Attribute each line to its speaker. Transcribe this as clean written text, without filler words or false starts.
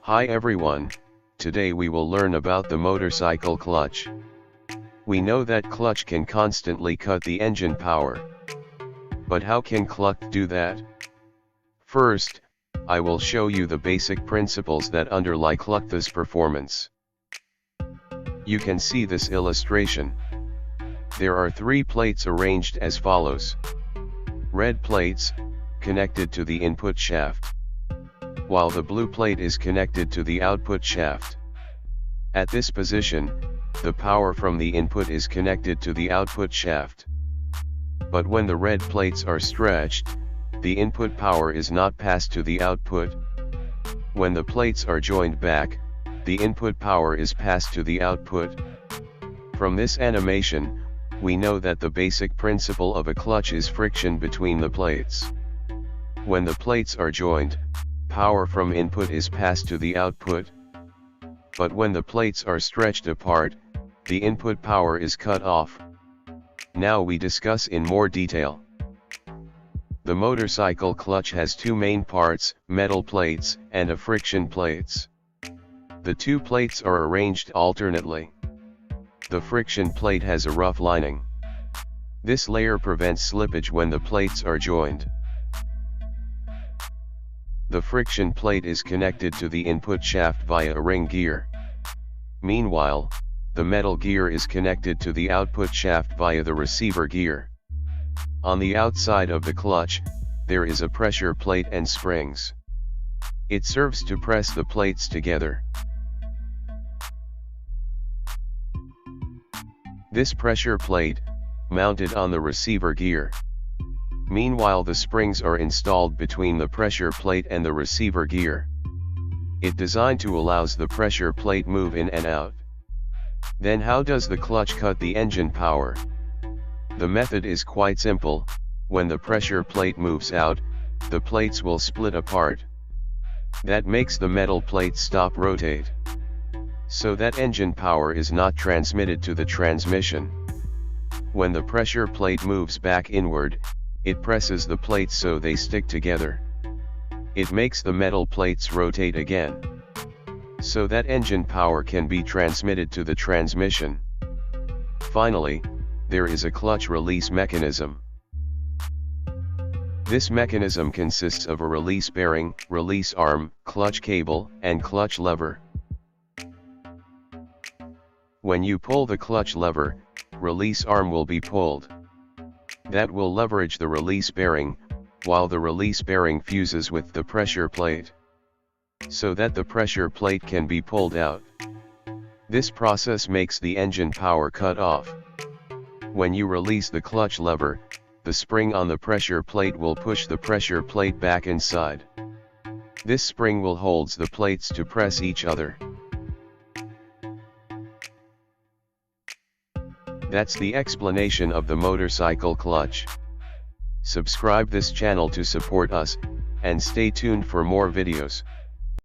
Speaker 1: Hi everyone, today we will learn about the motorcycle clutch. We know that clutch can constantly cut the engine power. But how can clutch do that? First, I will show you the basic principles that underlie clutch's performance. You can see this illustration. There are 3 plates arranged as follows. Red plates, connected to the input shaft, while the blue plate is connected to the output shaft. At this position, the power from the input is connected to the output shaft. But when the red plates are stretched, the input power is not passed to the output. When the plates are joined back, the input power is passed to the output. From this animation, we know that the basic principle of a clutch is friction between the plates. When the plates are joined, power from input is passed to the output. But when the plates are stretched apart, the input power is cut off. Now we discuss in more detail. The motorcycle clutch has 2 main parts, metal plates and a friction plates. The 2 plates are arranged alternately. The friction plate has a rough lining. This layer prevents slippage when the plates are joined. The friction plate is connected to the input shaft via a ring gear. Meanwhile, the metal gear is connected to the output shaft via the receiver gear. On the outside of the clutch, there is a pressure plate and springs. It serves to press the plates together. This pressure plate, mounted on the receiver gear. Meanwhile, the springs are installed between the pressure plate and the receiver gear. It designed to allows the pressure plate move in and out. Then how does the clutch cut the engine power? The method is quite simple. When the pressure plate moves out, the plates will split apart. That makes the metal plate stop rotate. So that engine power is not transmitted to the transmission. When the pressure plate moves back inward, it presses the plates so they stick together. It makes the metal plates rotate again, so that engine power can be transmitted to the transmission. Finally, there is a clutch release mechanism. This mechanism consists of a release bearing, release arm, clutch cable, and clutch lever. When you pull the clutch lever, release arm will be pulled. That will leverage the release bearing, while the release bearing fuses with the pressure plate, so that the pressure plate can be pulled out. This process makes the engine power cut off. When you release the clutch lever, the spring on the pressure plate will push the pressure plate back inside. This spring will holds the plates to press each other. That's the explanation of the motorcycle clutch. Subscribe this channel to support us, and stay tuned for more videos.